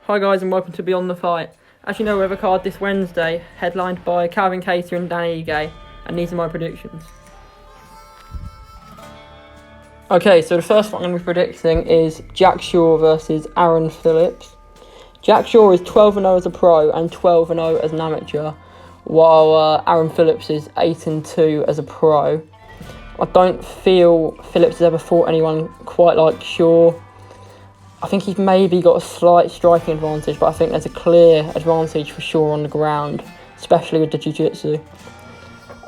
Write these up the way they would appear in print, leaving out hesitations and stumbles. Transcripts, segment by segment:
Hi guys and welcome to Beyond the Fight. As you know, we have a card this Wednesday headlined by Kattar and Kattar Ige, and these are my predictions. Okay, so the first one I'm going to be predicting is Jack Shaw versus Aaron Phillips. Jack Shaw is 12-0 as a pro and 12-0 as an amateur, while Aaron Phillips is 8-2 as a pro. I don't feel Phillips has ever fought anyone quite like Shaw. I think he's maybe got a slight striking advantage, but I think there's a clear advantage for Shaw on the ground, especially with the jiu-jitsu.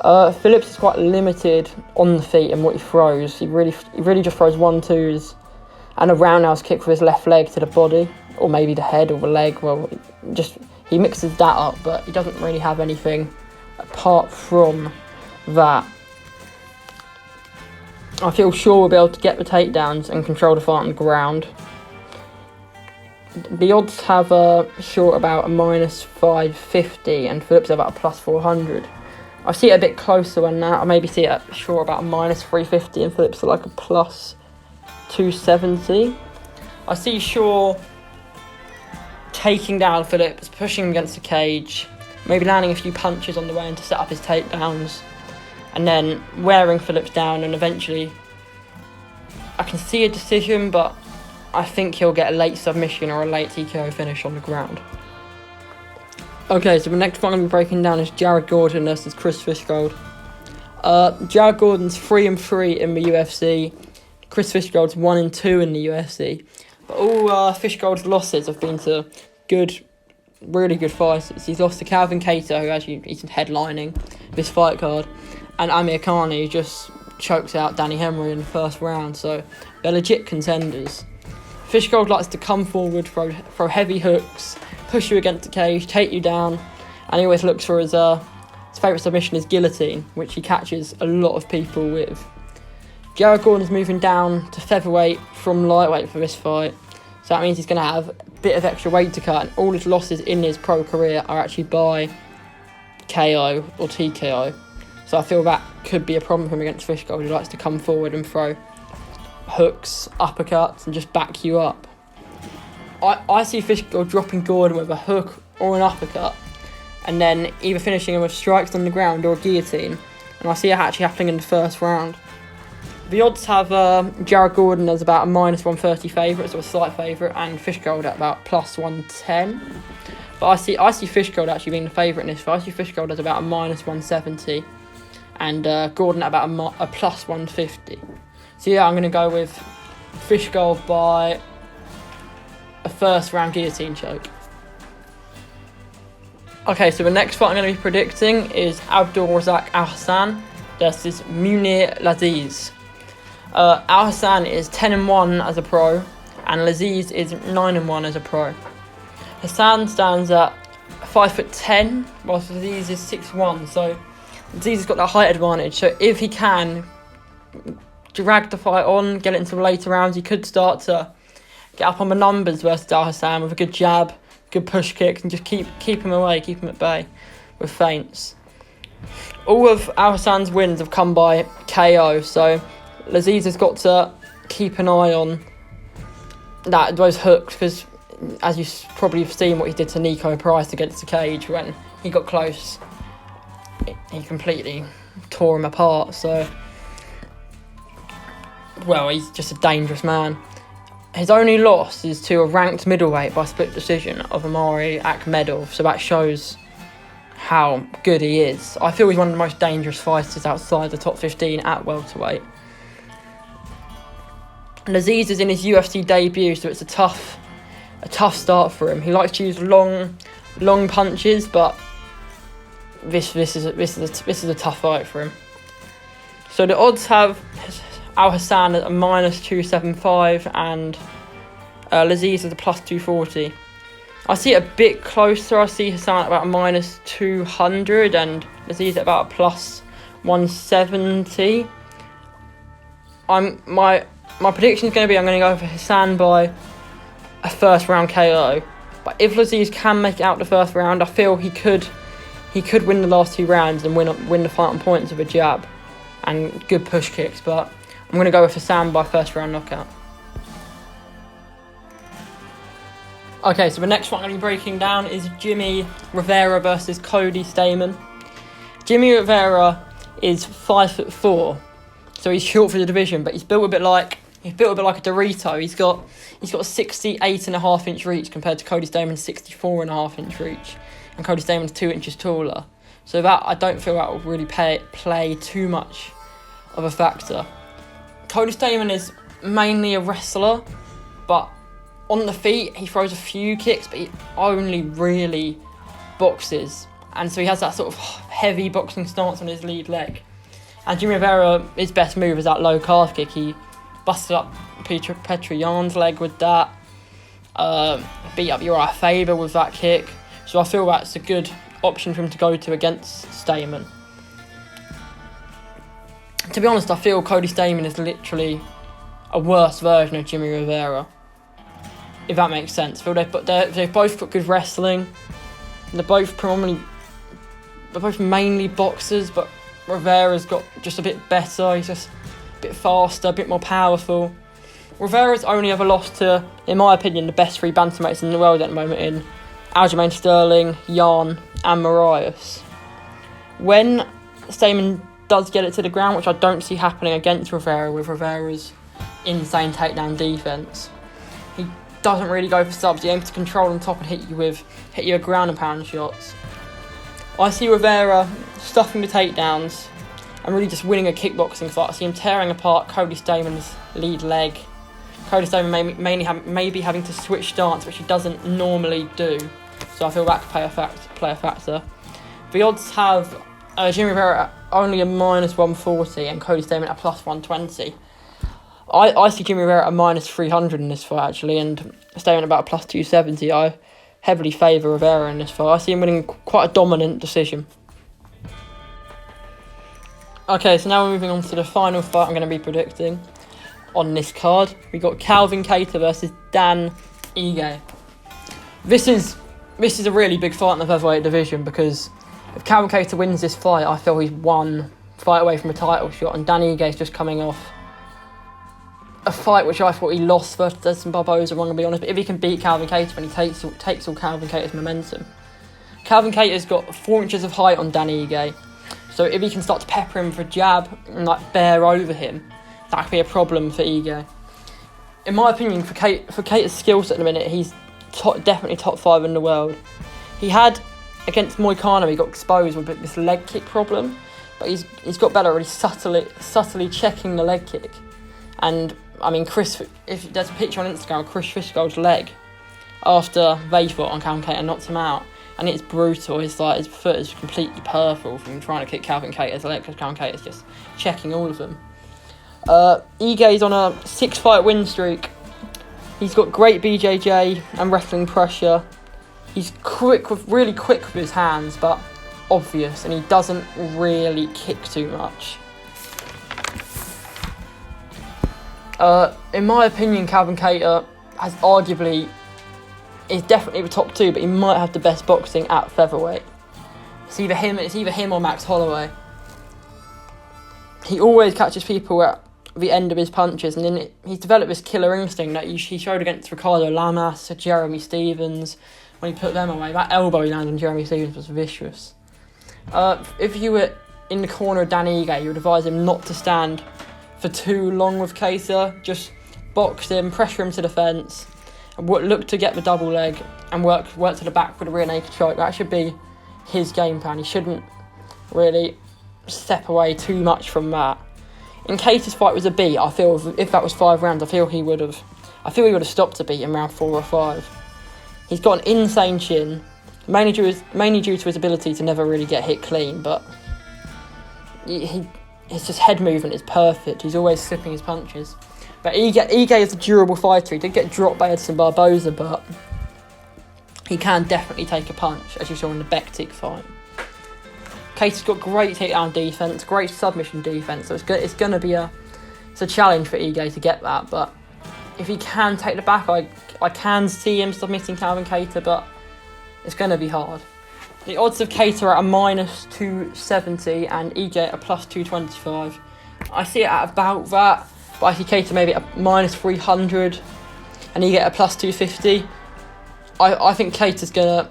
Phillips is quite limited on the feet in what he throws. He really just throws 1-2s and a roundhouse kick with his left leg to the body, or maybe the head or the leg. Well, he mixes that up, but he doesn't really have anything apart from that. I feel Shaw will be able to get the takedowns and control the fight on the ground. The odds have Shaw about a -550 and Phillips about a +400. I see it a bit closer than that. I maybe see it at Shaw about a -350 and Phillips at like a +270. I see Shaw taking down Phillips, pushing him against the cage, maybe landing a few punches on the way in to set up his takedowns, and then wearing Phillips down, and eventually I can see a decision, but I think he'll get a late submission or a late TKO finish on the ground. Okay, so the next one I'm breaking down is Jared Gordon versus Chris Fishgold. Jared Gordon's 3-3 in the UFC. Chris Fishgold's 1-2 in the UFC. But all Fishgold's losses have been to really good fighters. He's lost to Calvin Kattar, who actually he's headlining this fight card, and Amir Khan, who just chokes out Danny Henry in the first round. So they're legit contenders. Fishgold likes to come forward, throw heavy hooks, push you against the cage, take you down, and he always looks for his favourite submission is guillotine, which he catches a lot of people with. Jared Gordon's moving down to featherweight from lightweight for this fight, so that means he's going to have a bit of extra weight to cut, and all his losses in his pro career are actually by KO or TKO. So I feel that could be a problem for him against Fishgold. He likes to come forward and throw hooks, uppercuts, and just back you up. I see Fishgold dropping Gordon with a hook or an uppercut, and then either finishing him with strikes on the ground or a guillotine, and I see it actually happening in the first round. The odds have Jared Gordon as about a -130 favourite, so a slight favourite, and Fishgold at about +110. But I see Fishgold actually being the favourite in this fight. I see Fishgold as about a -170, and Gordon at about a +150. So yeah, I'm going to go with Fishgold by a first round guillotine choke. Okay, so the next fight I'm going to be predicting is Abdulrazak Al-Hassan versus Munir Laziz. Al-Hassan is 10-1 as a pro, and Laziz is 9-1 as a pro. Hassan stands at 5'10", whilst Laziz is 6'1", so Laziz has got that height advantage. So if he can drag the fight on, get it into the later rounds, he could start to get up on the numbers versus Al-Hassan with a good jab, good push kick, and just keep him away, keep him at bay with feints. All of Al-Hassan's wins have come by KO, so Laziz has got to keep an eye on those hooks, because as you've probably seen what he did to Nico Price against the cage, when he got close, he completely tore him apart. So, well, he's just a dangerous man. His only loss is to a ranked middleweight by split decision of Amari Akhmedov, so that shows how good he is. I feel he's one of the most dangerous fighters outside the top 15 at welterweight. Laziz is in his UFC debut, so it's a tough start for him. He likes to use long punches, but this is a tough fight for him. So the odds have Al-Hassan at a -275 and Laziz at a +240. I see it a bit closer. I see Hassan at about a -200 and Laziz at about a +170. My prediction is going to be I'm going to go for Hassan by a first round KO. But if Laziz can make it out the first round, I feel he could win the last two rounds and win the fight on points with a jab and good push kicks. But I'm going to go with Hassan by first round knockout. Okay, so the next one I'm going to be breaking down is Jimmy Rivera versus Cody Stamann. Jimmy Rivera is 5'4", so he's short for the division, but he's built a bit like a Dorito. He's got 68.5 inch reach compared to Cody Stamann's 64.5 inch reach, and Cody Stamann's 2 inches taller. So that, I don't feel that will really play too much of a factor. Cody Stamann is mainly a wrestler, but on the feet he throws a few kicks, but he only really boxes, and so he has that sort of heavy boxing stance on his lead leg. And Jimmy Rivera, his best move is that low calf kick. He busted up Petrosyan's leg with that, beat up Uriah Faber with that kick, so I feel that's a good option for him to go to against Stamann. To be honest, I feel Cody Stamann is literally a worse version of Jimmy Rivera, if that makes sense. I feel they've both got good wrestling. They're both mainly boxers, but Rivera's got just a bit better. He's just a bit faster, a bit more powerful. Rivera's only ever lost to, in my opinion, the best 3 bantamweights in the world at the moment in Aljamain Sterling, Jan and Marias. When Stamann does get it to the ground, which I don't see happening against Rivera with Rivera's insane takedown defense, he doesn't really go for subs. He aims to control on top and hit you with ground and pound shots. I see Rivera stuffing the takedowns and really just winning a kickboxing fight. I see him tearing apart Cody Stamann's lead leg. Cody Stamann may be having to switch stance, which he doesn't normally do. So I feel that could play a factor. The odds have Jimmy Rivera only a -140 and Cody Stamann at +120. I see Jimmy Rivera at -300 in this fight, actually, and Stamann about a +270. I heavily favour Rivera in this fight. I see him winning quite a dominant decision. Okay, so now we're moving on to the final fight I'm going to be predicting on this card. We got Calvin Kattar versus Dan Ige. This is a really big fight in the featherweight division, because if Calvin Kattar wins this fight, I feel he's one fight away from a title shot, and Dan Ige is just coming off a fight which I thought he lost versus Destin Barboza, I'm going to be honest, but if he can beat Calvin Kattar, when he takes all Calvin Kattar's momentum. Calvin Kattar's got 4 inches of height on Dan Ige, so if he can start to pepper him for a jab and bear over him, that could be a problem for Ige. In my opinion, for Kattar's skill set at the minute, he's definitely top 5 in the world. He had, against Moicano, he got exposed with this leg kick problem, but he's got better, really subtly checking the leg kick. And I mean, if there's a picture on Instagram of Chris Fishgold's leg after they fought on Calvin Kattar and knocked him out, and it's brutal. His foot is completely purple from trying to kick Calvin Kattar's leg, because Calvin Kattar's just checking all of them. Ige's on a 6-fight win streak. He's got great BJJ and wrestling pressure. He's really quick with his hands, but obvious, and he doesn't really kick too much. In my opinion, Calvin Kattar is definitely the top 2, but he might have the best boxing at featherweight. It's either him or Max Holloway. He always catches people at the end of his punches, and then he's developed this killer instinct that he showed against Ricardo Lamas, Jeremy Stevens, when he put them away. That elbow he landed on Jeremy Stevens was vicious. If you were in the corner of Dan Ige, you would advise him not to stand for too long with Kattar. Just box him, pressure him to the fence, and look to get the double leg and work to the back with a rear naked choke. That should be his game plan. He shouldn't really step away too much from that. In Kattar's fight was a beat, I feel if that was 5 rounds, I feel he would have stopped the beat in round 4 or 5. He's got an insane chin, mainly due to his ability to never really get hit clean, but his just head movement is perfect. He's always slipping his punches. But Ige is a durable fighter. He did get dropped by Edson Barboza, but he can definitely take a punch, as you saw in the Bektik fight. Kattar's got great takedown defense, great submission defense, so it's going to be a challenge for Ige to get that. But if he can take the back, I can see him submitting Calvin Kattar, but it's going to be hard. The odds of Kattar are at a -270 and Ige at a +225. I see it at about that, but I see Kattar maybe at a -300 and Ige at a +250. I think Kattar's going to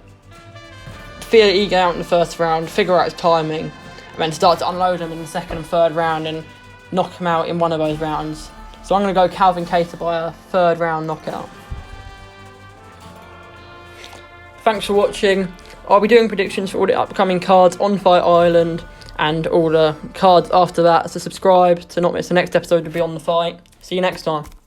feel Ige out in the first round, figure out his timing, and then start to unload him in the second and third round and knock him out in one of those rounds. So I'm going to go Calvin Kattar by a third round knockout. Thanks for watching. I'll be doing predictions for all the upcoming cards on Fight Island and all the cards after that, so subscribe to not miss the next episode of Beyond the Fight. See you next time.